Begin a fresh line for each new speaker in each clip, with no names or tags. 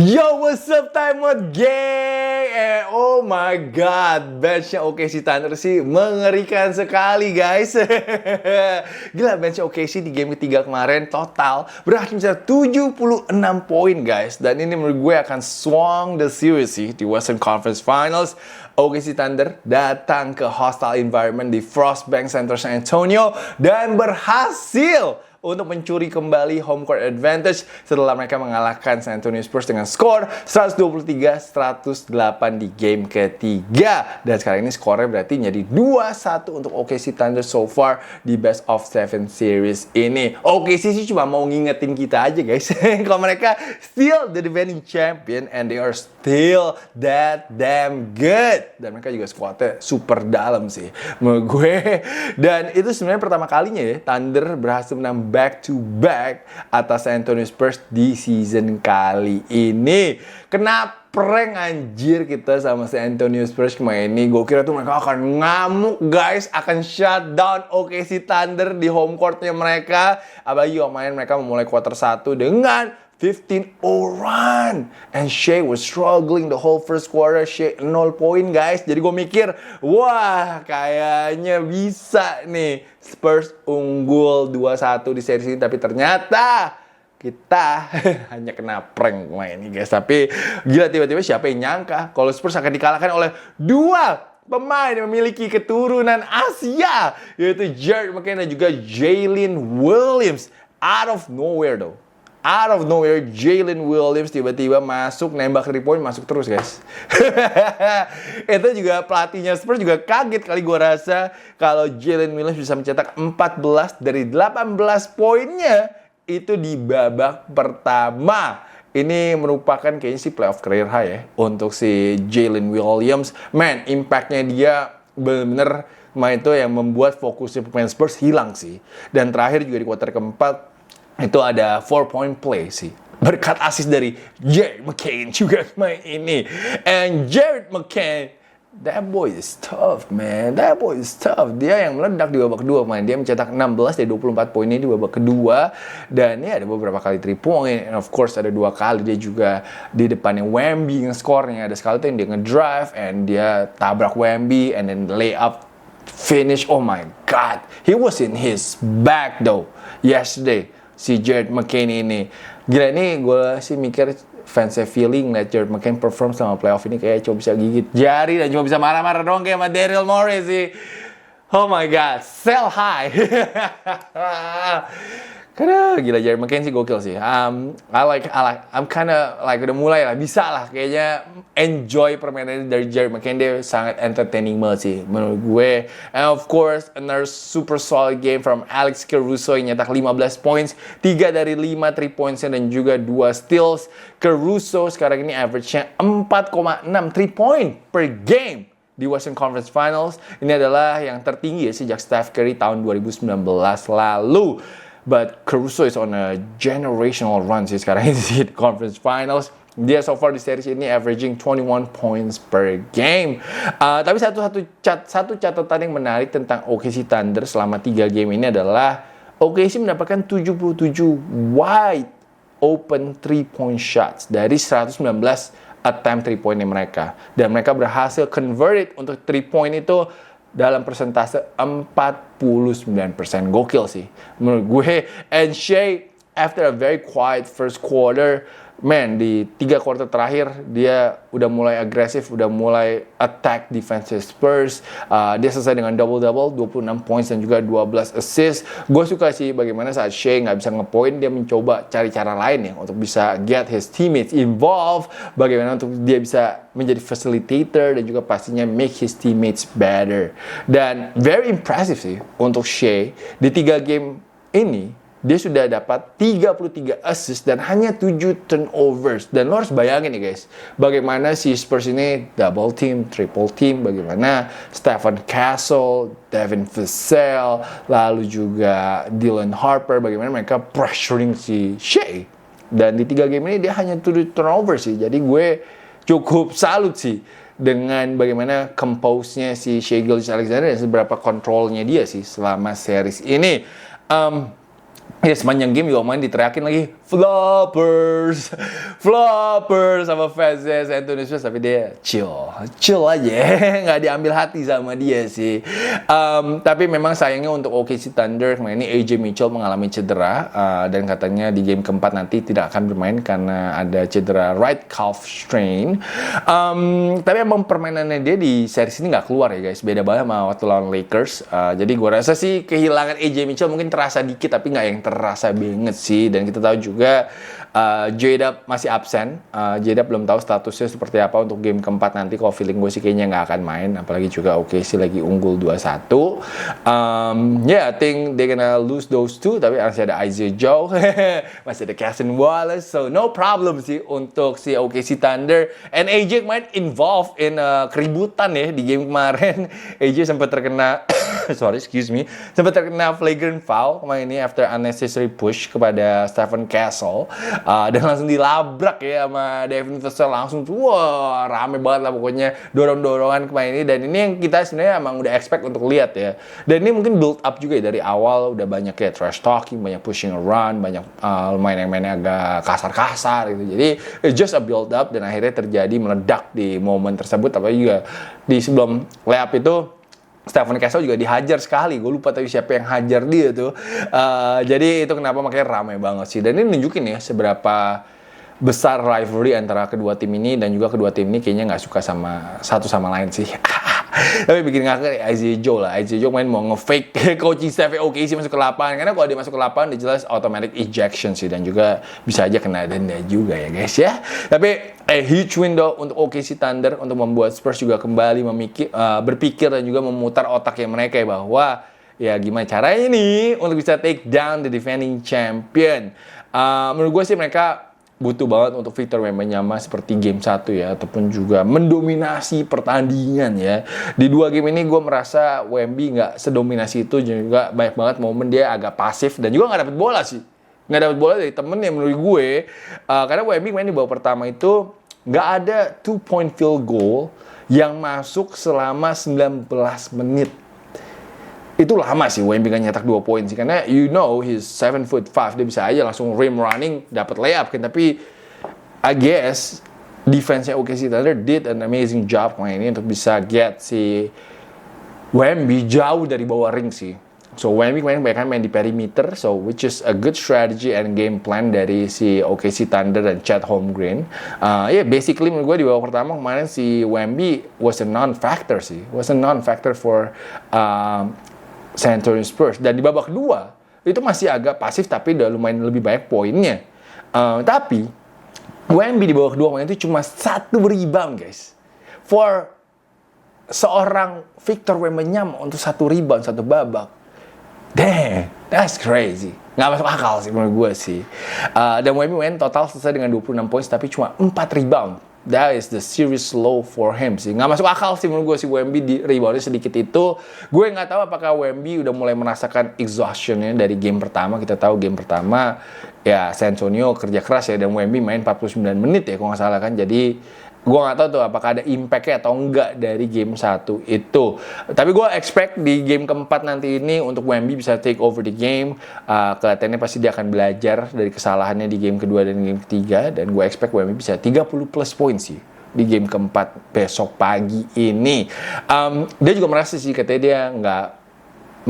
Yo, what's up, Time Out Gang? Oh my God, benchnya OKC Thunder sih mengerikan sekali, guys. Gila, benchnya OKC di game ketiga kemarin total berhasil mencetak 76 poin, guys. Dan ini menurut gue akan swung the series sih di Western Conference Finals. OKC Thunder datang ke hostile environment di Frostbank Center San Antonio dan berhasil untuk mencuri kembali home court advantage setelah mereka mengalahkan San Antonio Spurs dengan skor 123-108 di game ketiga. Dan sekarang ini skornya berarti jadi 2-1 untuk OKC Thunder so far di best of 7 series ini. OKC sih cuma mau ngingetin kita aja, guys. Kalau mereka still the defending champion and they are still that damn good. Dan mereka juga squadnya super dalam sih menurut gue. Dan itu sebenarnya pertama kalinya ya Thunder berhasil menang back to back atas San Antonio Spurs di season kali ini. Kena prank anjir kita sama San Antonio Spurs kemarin ini. Gue kira tuh mereka akan ngamuk, guys, akan shut down OKC Thunder di home courtnya mereka. Apalagi kemarin mereka memulai quarter 1 dengan 15-0 run. And Shai was struggling the whole first quarter. Shai 0 poin, guys. Jadi gue mikir, wah kayaknya bisa nih Spurs unggul 2-1 di series ini. Tapi ternyata kita hanya kena prank main ini, guys. Tapi gila, tiba-tiba siapa yang nyangka kalau Spurs akan dikalahkan oleh dua pemain yang memiliki keturunan Asia, yaitu Jared McCain dan juga Jalen Williams. Out of nowhere though. Out of nowhere, Jalen Williams tiba-tiba masuk, nembak 3 point, masuk terus, guys. Itu juga pelatihnya Spurs juga kaget kali gue rasa kalau Jalen Williams bisa mencetak 14 dari 18 poinnya itu di babak pertama. Ini merupakan kayaknya sih playoff career high ya untuk si Jalen Williams. Man, impact-nya dia bener-bener main itu yang membuat fokusnya pemain Spurs hilang sih. Dan terakhir juga di kuarter keempat itu ada 4-point play sih. Berkat assist dari Jared McCain juga main ini. And Jared McCain, that boy is tough, man. That boy is tough. Dia yang meledak di babak kedua, man. Dia mencetak 16 dari 24 poinnya di babak kedua. Dan ya ada beberapa kali 3 point. And of course ada 2 kali dia juga di depannya Wemby nge-score-nya. Ada sekali tuh yang dia nge-drive and dia tabrak Wemby and then layup finish. Oh my God. He was in his bag though yesterday. Si Jared McCain ini. Gila, ini gue sih mikir fansnya feeling liat Jared McCain perform sama playoff ini kayak cuma bisa gigit jari dan cuma bisa marah-marah doang kayak sama Daryl Morey sih. Oh my God, sell high. Karena gila Jared McCain sih gokil sih. I'm kinda like udah mulai lah, bisa lah kayaknya enjoy permainan dari Jared McCain. Dia sangat entertaining banget sih menurut gue. And of course another super solid game from Alex Caruso yang nyetak 15 points, 3 dari 5 3 pointsnya dan juga 2 steals. Caruso sekarang ini average-nya 4,6 3 point per game di Western Conference Finals. Ini adalah yang tertinggi ya sejak Steph Curry tahun 2019 lalu. But Caruso is on a generational run sih sekarang ini di Conference Finals. Dia so far di series ini averaging 21 points per game. Tapi satu catatan yang menarik tentang OKC Thunder selama 3 game ini adalah OKC mendapatkan 77 wide open 3-point shots dari 119 attempt 3-pointnya mereka. Dan mereka berhasil convert it untuk 3-point itu dalam persentase 49%. Gokil sih menurut gue. And Shai, after a very quiet first quarter, man, di 3 quarter terakhir dia udah mulai agresif, udah mulai attack defensive Spurs. Dia selesai dengan double-double, 26 points dan juga 12 assist. Gue suka sih bagaimana saat Shai nggak bisa ngepoint, dia mencoba cari cara lain ya untuk bisa get his teammates involved. Bagaimana untuk dia bisa menjadi facilitator dan juga pastinya make his teammates better. Dan very impressive sih untuk Shai. Di 3 game ini dia sudah dapat 33 assist dan hanya 7 turnovers. Dan lo harus bayangin nih guys, bagaimana si Spurs ini double team, triple team, bagaimana Stephen Castle, Devin Vassell, lalu juga Dylan Harper, bagaimana mereka pressuring si Shai. Dan di 3 game ini dia hanya 7 turnovers sih. Jadi gue cukup salut sih dengan bagaimana compose-nya si Shai Gilgeous-Alexander dan seberapa kontrolnya dia sih selama series ini. Ya sepanjang game juga main diteriakin lagi floppers, floppers sama fansnya Anthony Spurs, tapi dia chill aja, nggak diambil hati sama dia sih. Tapi memang sayangnya untuk OKC Thunder kemarin ini AJ Mitchell mengalami cedera dan katanya di game keempat nanti tidak akan bermain karena ada cedera right calf strain. Tapi emang permainannya dia di series ini nggak keluar ya guys, beda banget sama waktu lawan Lakers. Jadi gue rasa sih kehilangan AJ Mitchell mungkin terasa dikit tapi nggak yang terasa banget sih. Dan kita tahu juga J-Dub masih absen. J-Dub belum tahu statusnya seperti apa untuk game keempat nanti. Kalau feeling gue sih kayaknya nggak akan main, apalagi juga OKC lagi unggul 2-1. I think they gonna lose those two, tapi masih ada Isaiah Joe, masih ada Cassian Wallace, so no problem sih untuk si OKC Thunder. And AJ might involved in keributan ya di game kemarin. AJ sempat terkena sempat terkena flagrant foul kemarin ini after unnecessary push kepada Stephen Castle, dan langsung dilabrak ya sama Devin Vassell, langsung wah rame banget lah pokoknya dorong-dorongan kemarin ini. Dan ini yang kita sebenarnya emang udah expect untuk lihat ya, dan ini mungkin build up juga ya dari awal, udah banyak kayak trash talking, banyak pushing around, banyak lumayan yang mainnya agak kasar-kasar gitu. Jadi it's just a build up dan akhirnya terjadi meledak di momen tersebut. Apalagi juga di sebelum layup itu Stephen Castle juga dihajar sekali, gue lupa tapi siapa yang hajar dia tuh. Jadi itu kenapa makanya ramai banget sih. Dan ini nunjukin ya seberapa besar rivalry antara kedua tim ini, dan juga kedua tim ini kayaknya nggak suka sama satu sama lain sih. Tapi bikin ngakak Isaiah Joe lah. Isaiah Joe main mau nge-fake coaching staff OKC masuk ke lapangan, karena kalau dia masuk ke lapangan dia jelas automatic ejection sih, dan juga bisa aja kena denda juga ya guys ya. Tapi huge window untuk OKC Thunder untuk membuat Spurs juga kembali berpikir dan juga memutar otaknya mereka ya, bahwa ya gimana caranya nih untuk bisa take down the defending champion. Menurut gue sih mereka butuh banget untuk Victor Wembanyama seperti game 1 ya, ataupun juga mendominasi pertandingan ya. Di 2 game ini gue merasa Wemby nggak sedominasi itu, juga banyak banget momen dia agak pasif dan juga nggak dapet bola sih. Nggak dapet bola dari temennya menurut gue. Karena Wemby main di babak pertama itu nggak ada 2-point field goal yang masuk selama 19 menit. Itu lama sih Wemby kan nyetak 2 poin sih, karena he's 7'5", dia bisa aja langsung rim running dapat layup kan. Tapi I guess defense-nya OKC Thunder did an amazing job kemarin ini untuk bisa get si Wemby jauh dari bawah ring sih. So Wemby kemarin banyak main di perimeter, so which is a good strategy and game plan dari si OKC Thunder dan Chet Holmgren. Basically menurut gue di babak pertama kemarin si Wemby was a non-factor for San Antonio Spurs. Dan di babak kedua itu masih agak pasif tapi udah lumayan lebih banyak poinnya. Tapi Wemby di babak kedua itu cuma 1 rebound guys. For seorang Victor Wembanyama untuk 1 rebound 1 babak, damn, that's crazy. Nggak masuk akal sih menurut gue sih. Dan Wemby total selesai dengan 26 poin tapi cuma 4 rebound. That is the series low for him sih. Nggak masuk akal sih menurut gue si Wemby di reboundnya sedikit itu. Gue nggak tahu apakah Wemby udah mulai merasakan exhaustion-nya dari game pertama. Kita tahu game pertama ya San Antonio kerja keras ya, dan Wemby main 49 menit ya kalau nggak salah kan. Jadi gue nggak tahu tuh apakah ada impact-nya atau enggak dari game 1 itu. Tapi gue expect di game keempat nanti ini untuk Wemby bisa take over the game. Kelihatannya pasti dia akan belajar dari kesalahannya di game kedua dan game ketiga. Dan gue expect Wemby bisa 30 plus poin sih di game keempat besok pagi ini. Dia juga merasa sih katanya dia nggak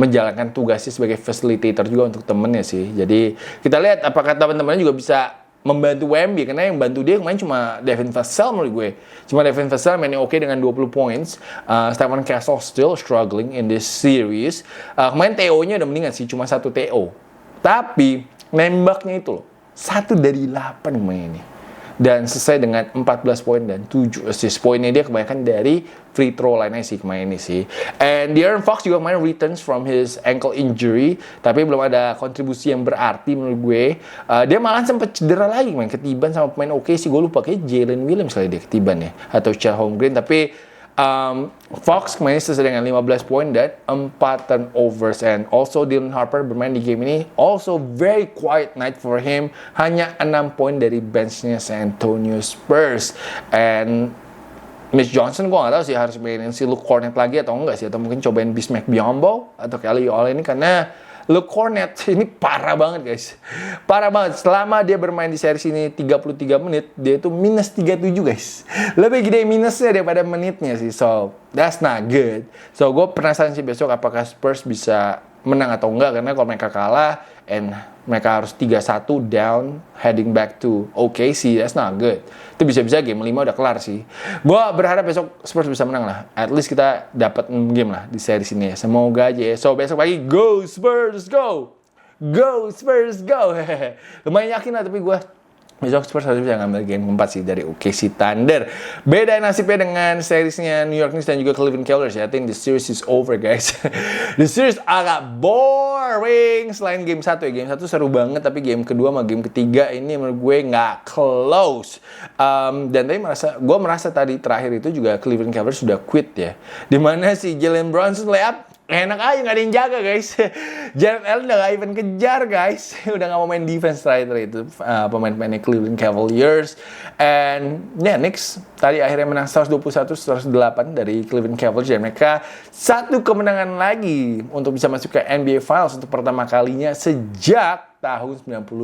menjalankan tugasnya sebagai facilitator juga untuk temennya sih. Jadi kita lihat apakah teman-temannya juga bisa membantu Wemby, karena yang bantu dia kemarin cuma Devin Vassell menurut gue. Cuma Devin Vassell mainnya oke dengan 20 points. Stephen Castle still struggling in this series. Kemarin TO-nya udah mendingan sih, cuma 1 TO. Tapi nembaknya itu loh 1 dari 8 kemarin ini. Dan selesai dengan 14 poin dan 7 assist. Poinnya dia kebanyakan dari free throw line sih kemarin ini sih. And De'Aaron Fox juga main returns from his ankle injury, tapi belum ada kontribusi yang berarti menurut gue. Dia malah sempat cedera lagi, main ketiban sama pemain OKC. Gue lupa kayak Jalen Williams kali dia ketiban ya, atau Chet Holmgren. Tapi Fox kemarin selesai dengan 15 poin dan 4 turnovers. And also Dylan Harper bermain di game ini, also very quiet night for him. Hanya 6 poin dari benchnya San Antonio Spurs. And Mitch Johnson gue gak tahu sih harus mainin si Luke Cornet lagi atau enggak sih, atau mungkin cobain Bismack Biyombo atau Kelly Olynyk, karena Luke Cornet ini parah banget guys. Parah banget. Selama dia bermain di series ini 33 menit, dia itu minus 37 guys. Lebih gede minusnya daripada menitnya sih. So, that's not good. So, gue penasaran sih besok apakah Spurs bisa menang atau enggak. Karena kalau mereka kalah, and mereka harus 3-1 down, heading back to OKC, that's not good. Itu bisa-bisa game 5 udah kelar sih. Gue berharap besok Spurs bisa menang lah. At least kita dapat game lah di series ini ya. Semoga aja ya. So, besok pagi, go Spurs, go! Go Spurs, go! Lumayan yakin lah, tapi gue besok Spurs harus bisa ngambil game keempat sih dari OKC Thunder. Beda nasibnya dengan seriesnya New York Knicks dan juga Cleveland Cavaliers ya. I think the series is over guys. The series agak boring selain game 1 ya. Game 1 seru banget, tapi game kedua sama game ketiga ini menurut gue nggak close. Dan tadi gue merasa tadi terakhir itu juga Cleveland Cavaliers sudah quit ya. Dimana si Jalen Brunson layup enak aja, nggak ada yang jaga guys. Jared Allen udah nggak even kejar guys. Udah nggak mau main defense terakhir itu pemain-pemainnya Cleveland Cavaliers. And ya, Knicks tadi akhirnya menang 121-108 dari Cleveland Cavaliers. Dan mereka satu kemenangan lagi untuk bisa masuk ke NBA Finals untuk pertama kalinya sejak tahun 99.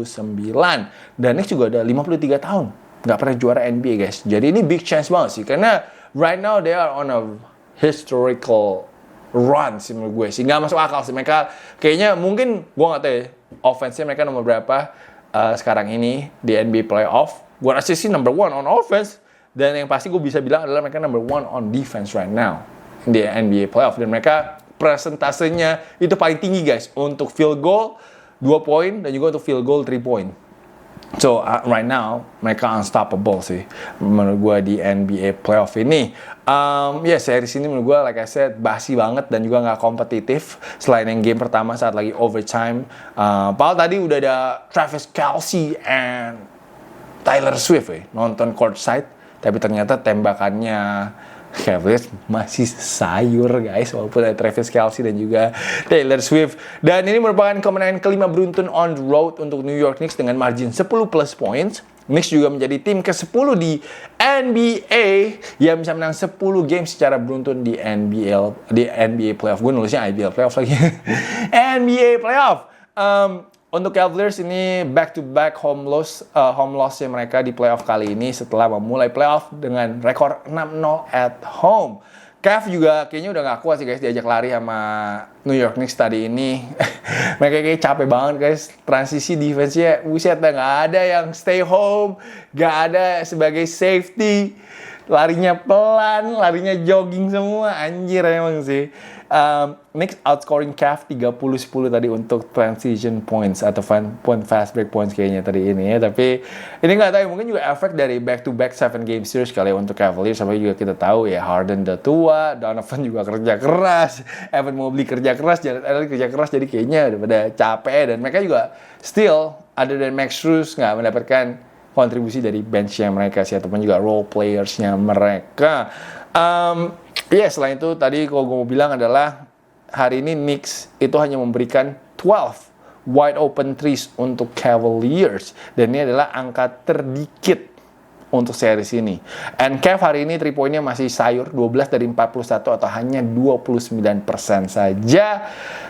Dan Knicks juga udah 53 tahun nggak pernah juara NBA guys. Jadi ini big chance banget sih. Karena right now they are on a historical run sih menurut gue sih. Nggak masuk akal sih. Mereka kayaknya mungkin, gue nggak tahu ya, offense-nya mereka nomor berapa sekarang ini di NBA playoff. Gue rasa sih number 1 on offense. Dan yang pasti gue bisa bilang adalah mereka number 1 on defense right now di NBA playoff. Dan mereka presentasenya itu paling tinggi guys. Untuk field goal 2 poin dan juga untuk field goal 3 point. So, right now, mereka unstoppable sih menurut gue di NBA playoff ini. Series ini menurut gue, like I said, basi banget dan juga nggak kompetitif. Selain yang game pertama saat lagi overtime. Padahal tadi udah ada Travis Kelce and Taylor Swift ya, nonton courtside. Tapi ternyata tembakannya Cavaliers masih sayur guys, walaupun ada Travis Kelce dan juga Taylor Swift. Dan ini merupakan kemenangan kelima beruntun on the road untuk New York Knicks dengan margin 10 plus points. Knicks juga menjadi tim ke-10 di NBA yang bisa menang 10 game secara beruntun di NBA playoff. Gue nulisnya IBL playoff lagi. NBA playoff. Untuk Cavaliers ini back-to-back home loss-nya mereka di playoff kali ini setelah memulai playoff dengan rekor 6-0 at home. Cav juga kayaknya udah gak kuat sih guys diajak lari sama New York Knicks tadi ini. Mereka kayak capek banget guys. Transisi defense-nya, buset dah, gak ada yang stay home, gak ada sebagai safety. Larinya pelan, larinya jogging semua, anjir emang sih. Knicks outscoring Cavs 30-10 tadi untuk transition points atau point fast break points kayaknya tadi ini ya. Tapi ini nggak tahu, mungkin juga efek dari back-to-back 7 game series kali ya untuk Cavaliers. Sampai juga kita tahu ya, Harden udah tua, Donovan juga kerja keras, Evan Mobley kerja keras, Jared Allen kerja keras, jadi kayaknya udah pada capek. Dan mereka juga still, ada dan Max Strus nggak mendapatkan kontribusi dari bench-nya mereka sih, ataupun juga role players-nya mereka. Selain itu tadi kalau gue mau bilang adalah hari ini Knicks itu hanya memberikan 12 wide open threes untuk Cavaliers, dan ini adalah angka terdikit untuk series ini. And Cav hari ini 3 poinnya masih sayur, 12 dari 41 atau hanya 29% saja.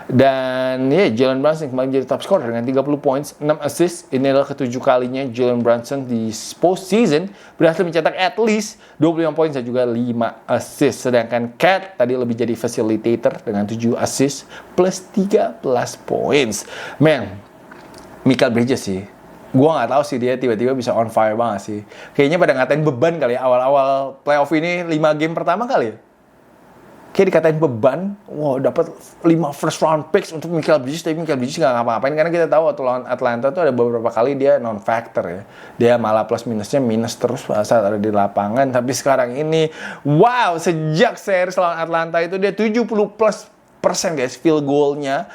Dan Jalen Brunson kembali jadi top scorer dengan 30 points, 6 assist. Ini adalah ketujuh kalinya Jalen Brunson di postseason berhasil mencetak at least 25 points dan juga 5 assist. Sedangkan Cat tadi lebih jadi facilitator dengan 7 assist plus 13 points. Man, Mikal Bridges sih, gue nggak tahu sih dia tiba-tiba bisa on fire banget sih. Kayaknya pada ngatain beban kali ya, awal-awal playoff ini 5 game pertama kali ya. Kayak dikatain beban, dapat 5 first round picks untuk Mikal Bridges, tapi Mikal Bridges nggak ngapa-ngapain karena kita tahu waktu lawan Atlanta tuh ada beberapa kali dia non factor ya. Dia malah plus minusnya minus terus saat ada di lapangan. Tapi sekarang ini, sejak series lawan Atlanta itu dia 70 plus persen guys field goalnya.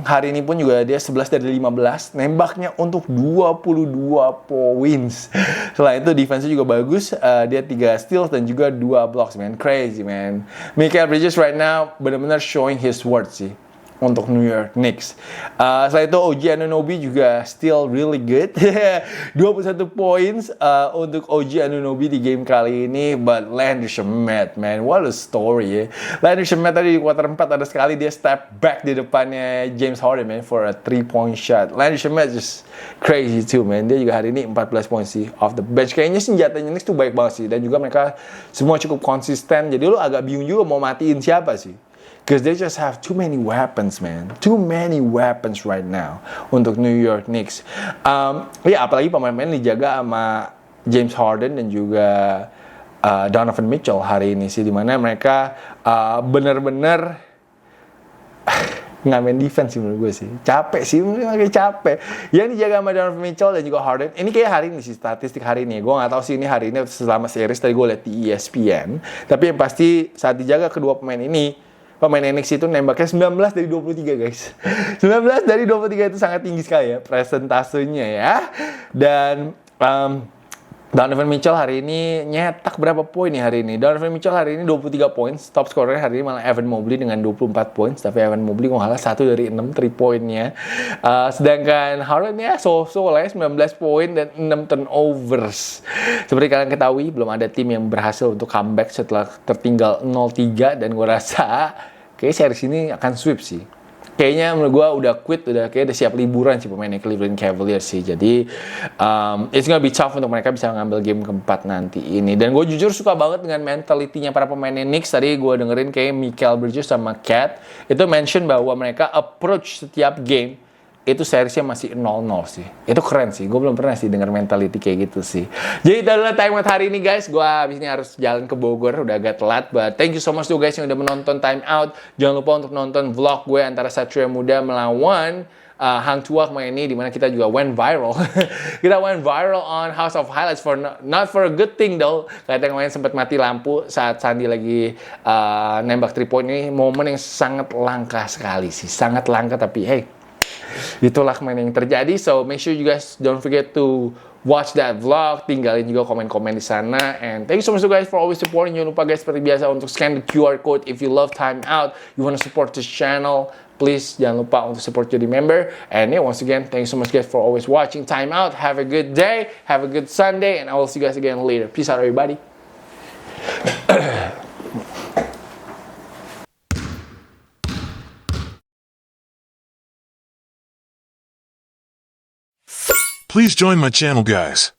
Hari ini pun juga dia 11 dari 15, nembaknya untuk 22 points. Selain itu defense-nya juga bagus, dia 3 steals dan juga 2 blocks, man. Crazy, man. Mikal Bridges right now benar-benar showing his worth sih. untuk New York Knicks. Selain itu OG Anunoby juga still really good. 21 points untuk OG Anunoby di game kali ini. But Landry Shamet, man, what a story ya. Landry Shamet tadi di quarter 4 ada sekali dia step back di depannya James Harden, man, for a 3-point shot. Landry Shamet just crazy too, man. Dia juga hari ini 14 points sih off the bench. Kayaknya senjatanya Knicks tuh baik banget sih. Dan juga mereka semua cukup konsisten. Jadi lu agak bingung juga mau matiin siapa sih. Because they just have too many weapons, man. Too many weapons right now untuk New York Knicks. Ya, apalagi pemain-pemain dijaga sama James Harden dan juga Donovan Mitchell hari ini sih. Dimana mereka bener-bener nggak main defense sih menurut gue sih. Capek sih, makin capek. Yang dijaga sama Donovan Mitchell dan juga Harden. Ini kayak hari ini sih, statistik hari ini. Gue nggak tahu sih ini hari ini selama series. Tadi gue liat di ESPN. Tapi yang pasti saat dijaga kedua pemain ini, pemain NXT itu nembaknya 19 dari 23 guys. 19 dari 23 itu sangat tinggi sekali ya presentasenya ya. Dan Donovan Mitchell hari ini nyetak berapa poin nih hari ini? Donovan Mitchell hari ini 23 poin. Top scorer hari ini malah Evan Mobley dengan 24 poin. Tapi Evan Mobley nggak kalah 1 dari 6 3 poinnya. Sedangkan Harden ya so-so lah ya, 19 poin dan 6 turnovers. Seperti kalian ketahui, belum ada tim yang berhasil untuk comeback setelah tertinggal 0-3. Dan gue rasa kayak series ini akan sweep sih. Kayaknya menurut gue udah quit, udah siap liburan sih pemainnya Cleveland Cavaliers sih. Jadi it's gonna be tough untuk mereka bisa ngambil game keempat nanti ini. Dan gue jujur suka banget dengan mentalitinya para pemainnya Knicks. Tadi gue dengerin kayak Mikal Bridges sama Cat itu mention bahwa mereka approach setiap game itu seriesnya masih 0-0 sih. Itu keren sih. Gue belum pernah sih denger mentality kayak gitu sih. Jadi itu adalah Time Out hari ini guys. Gue abis ini harus jalan ke Bogor. Udah agak telat. But thank you so much tuh guys yang udah menonton Time Out. Jangan lupa untuk nonton vlog gue antara Satria Muda melawan Hang Tuah kemarin ini. Dimana kita juga went viral. Kita went viral on House of Highlights for not for a good thing though. Kalian kemarin sempat mati lampu saat Sandi lagi nembak 3 point ini. Momen yang sangat langka sekali sih. Sangat langka tapi hey, itulah kemarin yang terjadi. So make sure you guys don't forget to watch that vlog. Tinggalin juga komen-komen di sana. And thank you so much guys for always supporting. Jangan lupa guys seperti biasa untuk scan the QR code if you love Time Out, you wanna support this channel. Please jangan lupa untuk support jadi member. And yeah, once again, thank you so much guys for always watching Time Out. Have a good day, have a good Sunday, and I will see you guys again later. Peace out everybody.
Please join my channel, guys.